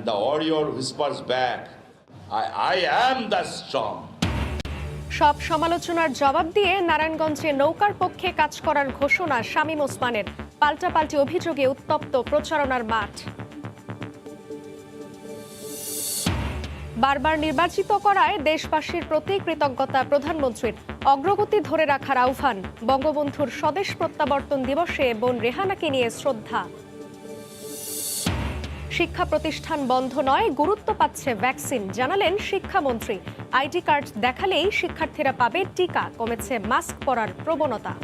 the warrior whispers back, I am the strong. সব সমালোচনার জবাব দিয়ে নারায়ণগঞ্জে নৌকার পক্ষে কাজ করার ঘোষণা শামীম ওসমানের। পাল্টাপাল্টি অভিযোগে উত্তপ্ত প্রচারণার মাঠ। বারবার নির্বাচিত করায় দেশবাসীর প্রতি কৃতজ্ঞতা প্রধানমন্ত্রীর। অগ্রগতি ধরে রাখার আহ্বান। বঙ্গবন্ধুর স্বদেশ প্রত্যাবর্তন দিবসে বোন রেহানাকে নিয়ে শ্রদ্ধা। শিক্ষা প্রতিষ্ঠান বন্ধ নয়, গুরুত্ব পাচ্ছে ভ্যাকসিন, জানালেন শিক্ষামন্ত্রী। আইডি কার্ড দেখালেই শিক্ষার্থীরা পাবে টিকা, কমেছে মাস্ক পরার প্রবণতা।